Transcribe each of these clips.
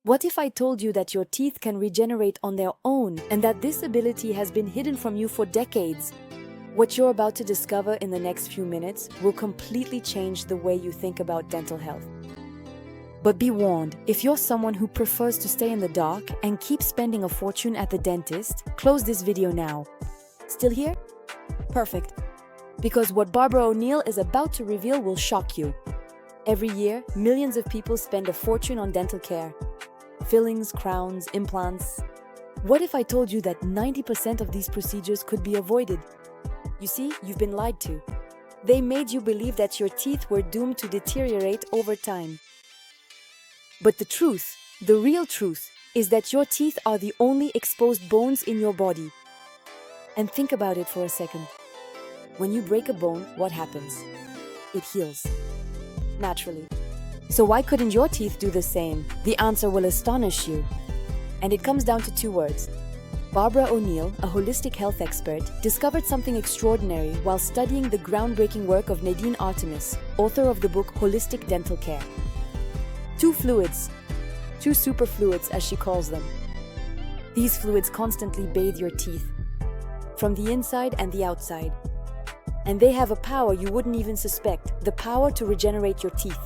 What if I told you that your teeth can regenerate on their own and that this ability has been hidden from you for decades? What you're about to discover in the next few minutes will completely change the way you think about dental health. But be warned, if you're someone who prefers to stay in the dark and keep spending a fortune at the dentist, close this video now. Still here? Perfect. Because what Barbara O'Neill is about to reveal will shock you. Every year, millions of people spend a fortune on dental care. Fillings, crowns, implants. What if I told you that 90% of these procedures could be avoided? You see, you've been lied to. They made you believe that your teeth were doomed to deteriorate over time. But the truth, the real truth, is that your teeth are the only exposed bones in your body. And think about it for a second. When you break a bone, what happens? It heals. Naturally. So why couldn't your teeth do the same? The answer will astonish you. And it comes down to two words. Barbara O'Neill, a holistic health expert, discovered something extraordinary while studying the groundbreaking work of Nadine Artemis, author of the book Holistic Dental Care. Two superfluids as she calls them. These fluids constantly bathe your teeth, from the inside and the outside. And they have a power you wouldn't even suspect, the power to regenerate your teeth.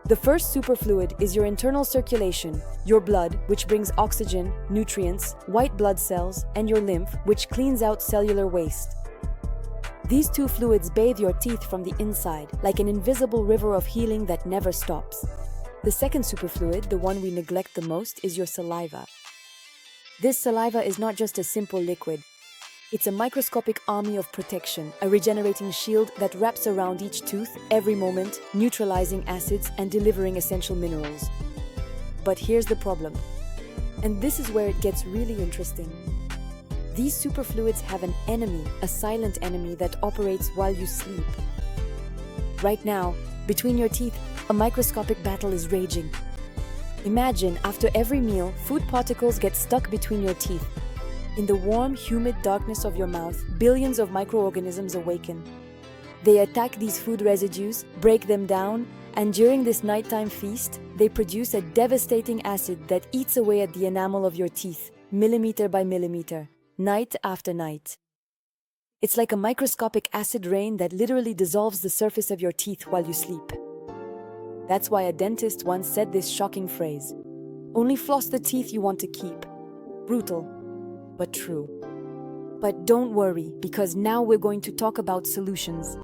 The first superfluid is your internal circulation, your blood, which brings oxygen, nutrients, white blood cells, and your lymph, which cleans out cellular waste. These two fluids bathe your teeth from the inside, like an invisible river of healing that never stops. The second superfluid, the one we neglect the most, is your saliva. This saliva is not just a simple liquid. It's a microscopic army of protection, a regenerating shield that wraps around each tooth every moment, neutralizing acids and delivering essential minerals. But here's the problem. And this is where it gets really interesting. These superfluids have an enemy, a silent enemy that operates while you sleep. Right now, between your teeth, a microscopic battle is raging. Imagine, after every meal, food particles get stuck between your teeth. In the warm, humid darkness of your mouth, billions of microorganisms awaken. They attack these food residues, break them down, and during this nighttime feast, they produce a devastating acid that eats away at the enamel of your teeth, millimeter by millimeter, night after night. It's like a microscopic acid rain that literally dissolves the surface of your teeth while you sleep. That's why a dentist once said this shocking phrase: "Only floss the teeth you want to keep." Brutal, but true. But don't worry, because now we're going to talk about solutions.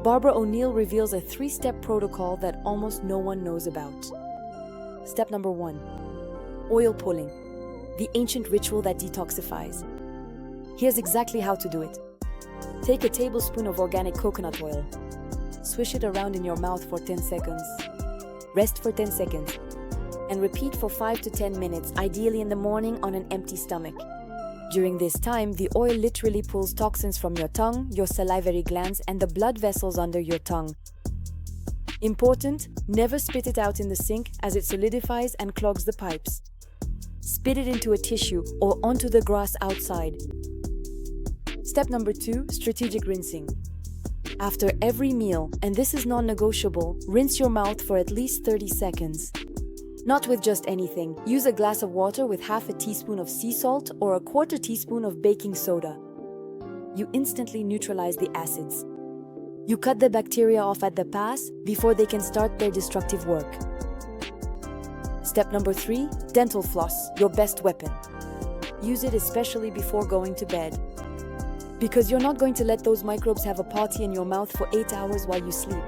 Barbara O'Neill reveals a 3-step protocol that almost no one knows about. Step number 1. Oil pulling, the ancient ritual that detoxifies. Here's exactly how to do it. Take a tablespoon of organic coconut oil. Swish it around in your mouth for 10 seconds. Rest for 10 seconds. And repeat for 5 to 10 minutes, ideally in the morning on an empty stomach. During this time, the oil literally pulls toxins from your tongue, your salivary glands, and the blood vessels under your tongue. Important, never spit it out in the sink as it solidifies and clogs the pipes. Spit it into a tissue or onto the grass outside. Step number 2, strategic rinsing. After every meal, and this is non-negotiable, rinse your mouth for at least 30 seconds. Not with just anything. Use a glass of water with half a teaspoon of sea salt or a quarter teaspoon of baking soda. You instantly neutralize the acids. You cut the bacteria off at the pass before they can start their destructive work. Step number 3, dental floss, your best weapon. Use it especially before going to bed. Because you're not going to let those microbes have a party in your mouth for 8 hours while you sleep.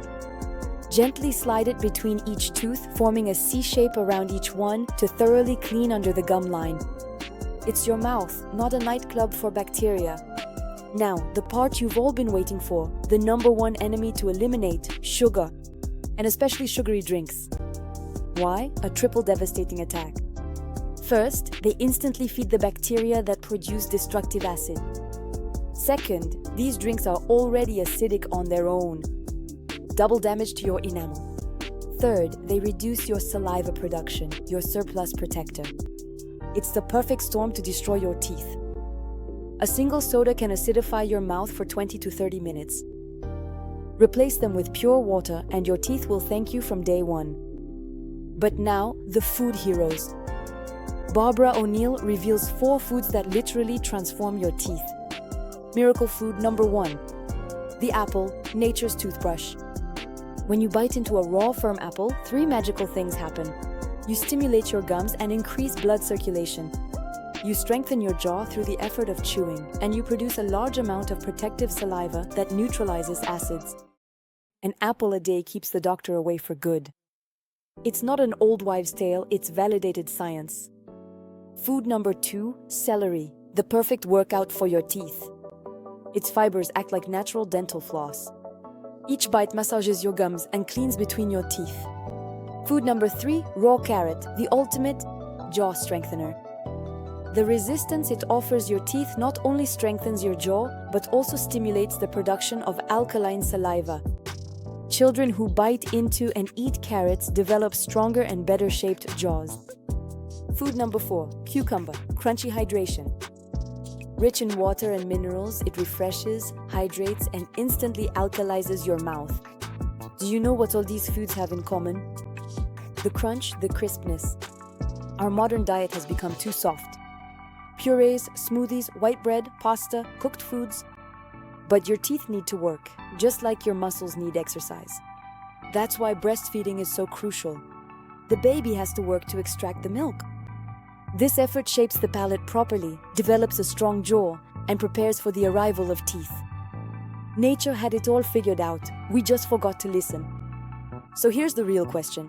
Gently slide it between each tooth, forming a C shape around each one to thoroughly clean under the gum line. It's your mouth, not a nightclub for bacteria. Now, the part you've all been waiting for, the number 1 enemy to eliminate, sugar, and especially sugary drinks. Why? A triple devastating attack. First, they instantly feed the bacteria that produce destructive acid. Second, these drinks are already acidic on their own. Double damage to your enamel. Third, they reduce your saliva production, your surplus protector. It's the perfect storm to destroy your teeth. A single soda can acidify your mouth for 20 to 30 minutes. Replace them with pure water and your teeth will thank you from day one. But now, the food heroes, Barbara O'Neill reveals 4 foods that literally transform your teeth. Miracle food number 1. The apple, nature's toothbrush. When you bite into a raw, firm apple, 3 magical things happen. You stimulate your gums and increase blood circulation. You strengthen your jaw through the effort of chewing, and you produce a large amount of protective saliva that neutralizes acids. An apple a day keeps the doctor away for good. It's not an old wives' tale, it's validated science. Food number 2, celery, the perfect workout for your teeth. Its fibers act like natural dental floss. Each bite massages your gums and cleans between your teeth. Food number 3, raw carrot, the ultimate jaw strengthener. The resistance it offers your teeth not only strengthens your jaw, but also stimulates the production of alkaline saliva. Children who bite into and eat carrots develop stronger and better shaped jaws. Food number 4, cucumber, crunchy hydration. Rich in water and minerals, it refreshes, hydrates, and instantly alkalizes your mouth. Do you know what all these foods have in common? The crunch, the crispness. Our modern diet has become too soft. Purees, smoothies, white bread, pasta, cooked foods. But your teeth need to work, just like your muscles need exercise. That's why breastfeeding is so crucial. The baby has to work to extract the milk. This effort shapes the palate properly, develops a strong jaw, and prepares for the arrival of teeth. Nature had it all figured out, we just forgot to listen. So here's the real question.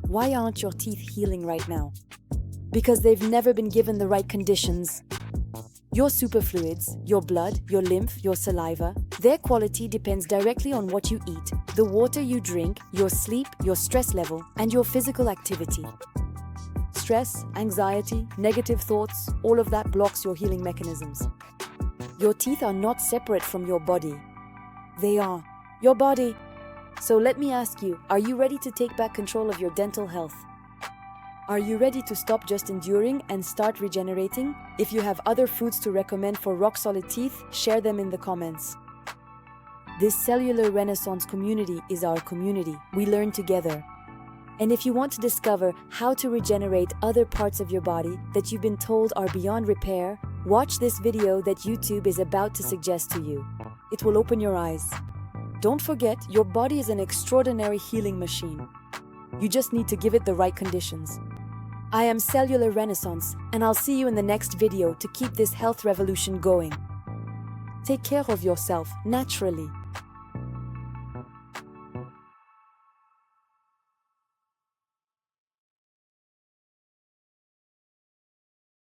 Why aren't your teeth healing right now? Because they've never been given the right conditions. Your superfluids, your blood, your lymph, your saliva, their quality depends directly on what you eat, the water you drink, your sleep, your stress level, and your physical activity. Stress, anxiety, negative thoughts, all of that blocks your healing mechanisms. Your teeth are not separate from your body. They are your body. So let me ask you, are you ready to take back control of your dental health? Are you ready to stop just enduring and start regenerating? If you have other foods to recommend for rock-solid teeth, share them in the comments. This cellular renaissance community is our community. We learn together. And if you want to discover how to regenerate other parts of your body that you've been told are beyond repair, watch this video that YouTube is about to suggest to you. It will open your eyes. Don't forget, your body is an extraordinary healing machine. You just need to give it the right conditions. I am Cellular Renaissance, and I'll see you in the next video to keep this health revolution going. Take care of yourself naturally.